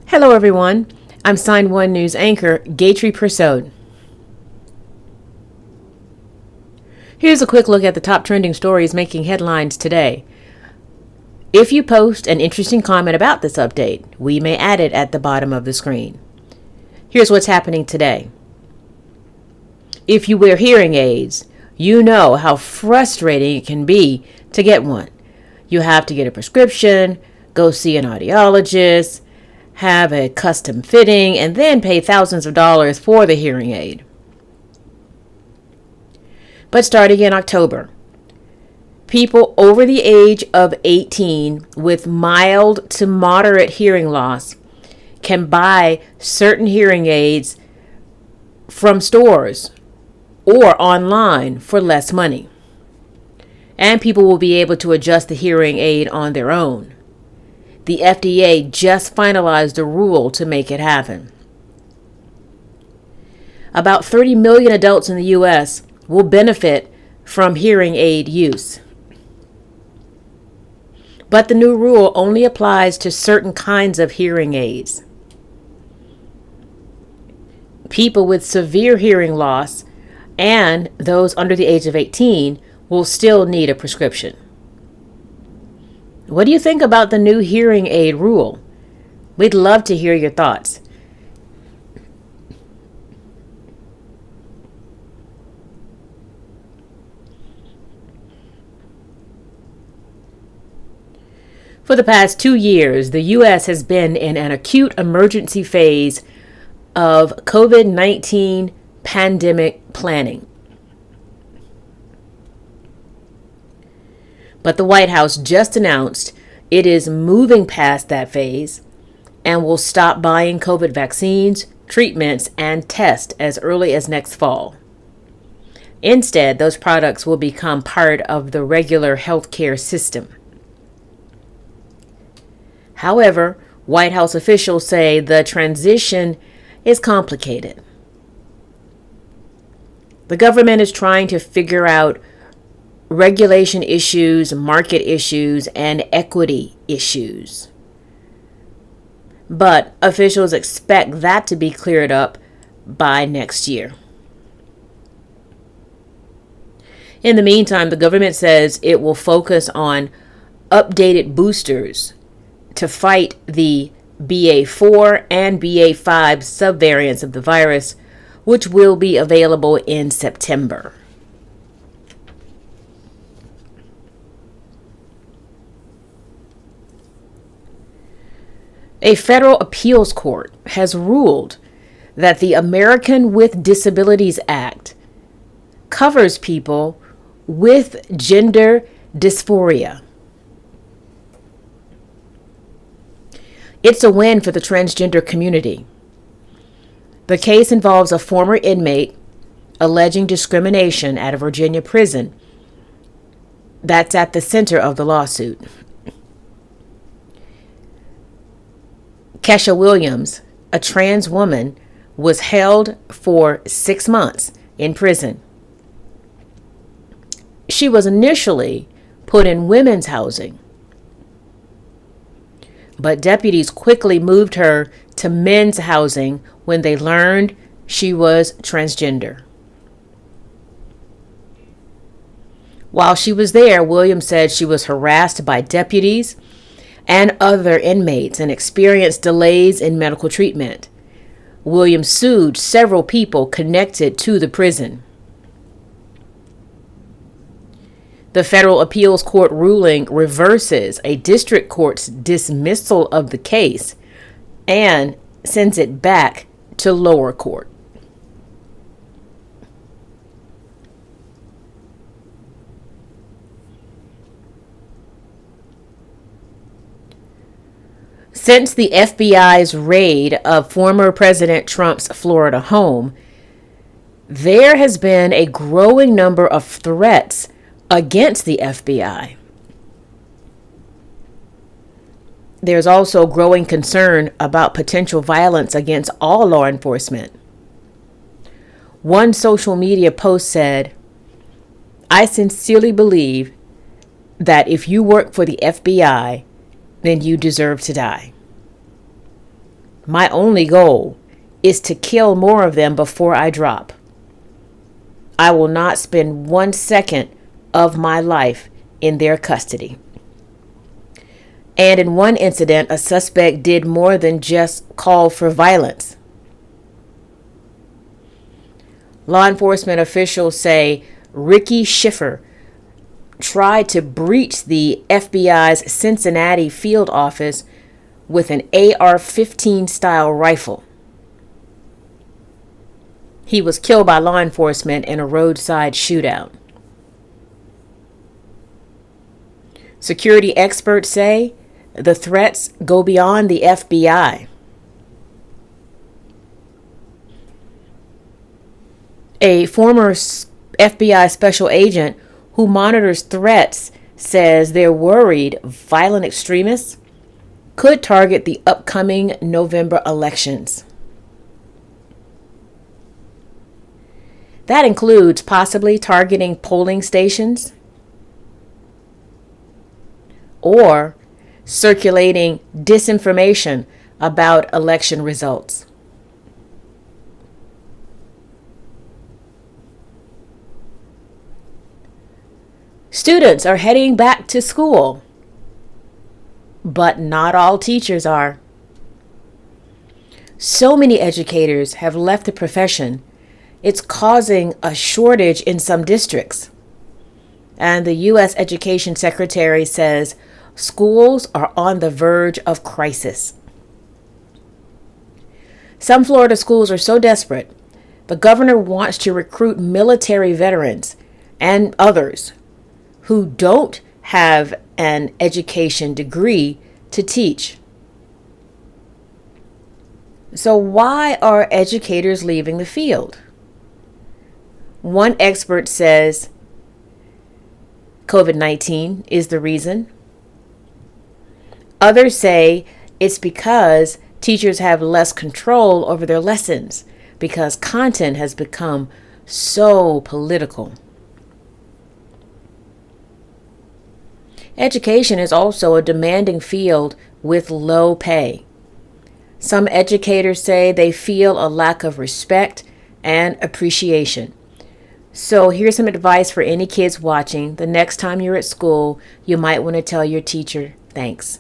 Hello, everyone. I'm Sign1News anchor Gaytri Persaud. Here's a quick look at the top trending stories making headlines today. If you post an interesting comment about this update, we may add it at the bottom of the screen. Here's what's happening today. If you wear hearing aids, you know how frustrating it can be to get one. You have to get a prescription, go see an audiologist, have a custom fitting, and then pay thousands of dollars for the hearing aid. But starting in October, people over the age of 18 with mild to moderate hearing loss can buy certain hearing aids from stores or online for less money. And people will be able to adjust the hearing aid on their own. The FDA just finalized a rule to make it happen. About 30 million adults in the U.S. will benefit from hearing aid use. But the new rule only applies to certain kinds of hearing aids. People with severe hearing loss and those under the age of 18 will still need a prescription. What do you think about the new hearing aid rule? We'd love to hear your thoughts. For the past 2 years, the U.S. has been in an acute emergency phase of COVID-19 pandemic planning. But the White House just announced it is moving past that phase and will stop buying COVID vaccines, treatments, and tests as early as next fall. Instead, those products will become part of the regular healthcare system. However, White House officials say the transition is complicated. The government is trying to figure out regulation issues, market issues, and equity issues. But officials expect that to be cleared up by next year. In the meantime, the government says it will focus on updated boosters to fight the BA4 and BA5 subvariants of the virus, which will be available in September. A federal appeals court has ruled that the American with Disabilities Act covers people with gender dysphoria. It's a win for the transgender community. The case involves a former inmate alleging discrimination at a Virginia prison. That's at the center of the lawsuit. Kesha Williams, a trans woman, was held for 6 months in prison. She was initially put in women's housing, but deputies quickly moved her to men's housing when they learned she was transgender. While she was there, Williams said she was harassed by deputies and other inmates and experienced delays in medical treatment. Williams sued several people connected to the prison. The federal appeals court ruling reverses a district court's dismissal of the case and sends it back to lower court. Since the FBI's raid of former President Trump's Florida home, there has been a growing number of threats against the FBI. There's also growing concern about potential violence against all law enforcement. One social media post said, "I sincerely believe that if you work for the FBI, then you deserve to die." My only goal is to kill more of them before I drop. I will not spend 1 second of my life in their custody. And in one incident, a suspect did more than just call for violence. Law enforcement officials say Ricky Schiffer tried to breach the FBI's Cincinnati field office with an AR-15 style rifle. He was killed by law enforcement in a roadside shootout. Security experts say the threats go beyond the FBI. A former FBI special agent who monitors threats says they're worried violent extremists could target the upcoming November elections. That includes possibly targeting polling stations or circulating disinformation about election results. Students are heading back to school, but not all teachers are. So many educators have left the profession, it's causing a shortage in some districts. And the U.S. Education Secretary says schools are on the verge of crisis. Some Florida schools are so desperate, the governor wants to recruit military veterans and others who don't have an education degree to teach. So why are educators leaving the field? One expert says COVID-19 is the reason. Others say it's because teachers have less control over their lessons because content has become so political. Education is also a demanding field with low pay. Some educators say they feel a lack of respect and appreciation. So here's some advice for any kids watching. The next time you're at school, you might want to tell your teacher thanks.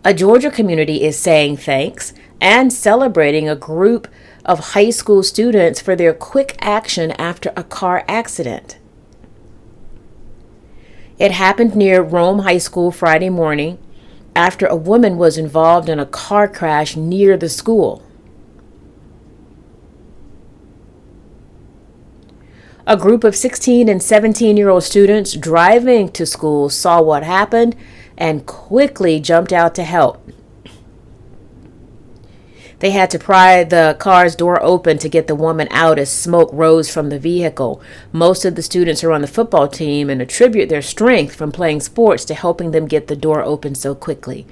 A Georgia community is saying thanks and celebrating a group of high school students for their quick action after a car accident. It happened near Rome High School Friday morning after a woman was involved in a car crash near the school. A group of 16 and 17-year-old students driving to school saw what happened and quickly jumped out to help. They had to pry the car's door open to get the woman out as smoke rose from the vehicle. Most of the students are on the football team and attribute their strength from playing sports to helping them get the door open so quickly.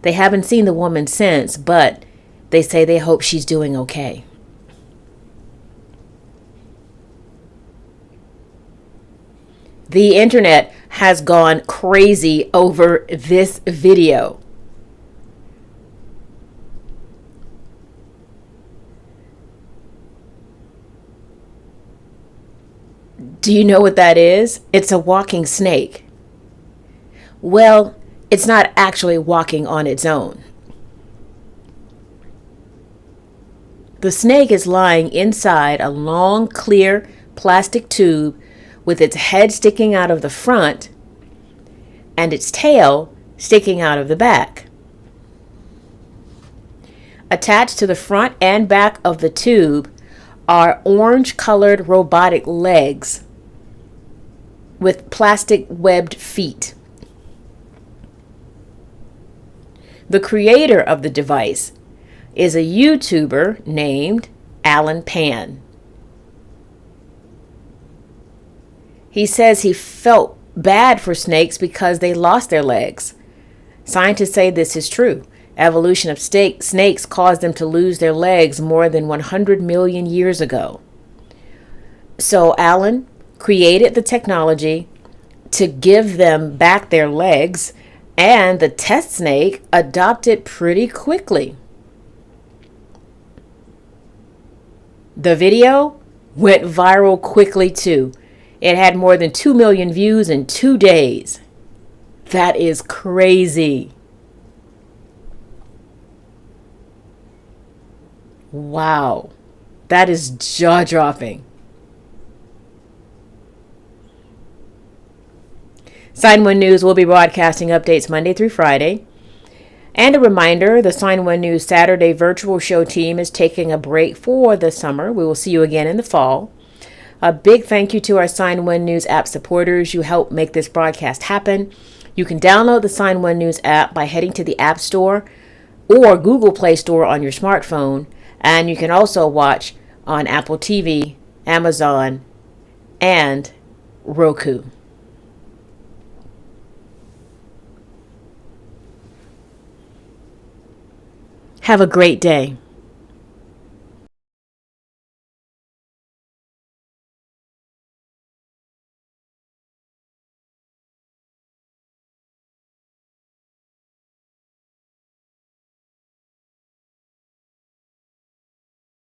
They haven't seen the woman since, but they say they hope she's doing okay. The internet has gone crazy over this video. Do you know what that is? It's a walking snake. Well, it's not actually walking on its own. The snake is lying inside a long, clear plastic tube with its head sticking out of the front and its tail sticking out of the back. Attached to the front and back of the tube are orange-colored robotic legs with plastic webbed feet. The creator of the device is a YouTuber named Alan Pan. He says he felt bad for snakes because they lost their legs. Scientists say this is true. Evolution of snakes caused them to lose their legs more than 100 million years ago. So Alan created the technology to give them back their legs And the test snake adopted pretty quickly. The video went viral quickly too. It had more than 2 million views in 2 days. That is crazy. Wow. That is jaw-dropping. Sign1News will be broadcasting updates Monday through Friday. And a reminder, the Sign1News Saturday virtual show team is taking a break for the summer. We will see you again in the fall. A big thank you to our Sign1News app supporters. You help make this broadcast happen. You can download the Sign1News app by heading to the App Store or Google Play Store on your smartphone. And you can also watch on Apple TV, Amazon, and Roku. Have a great day.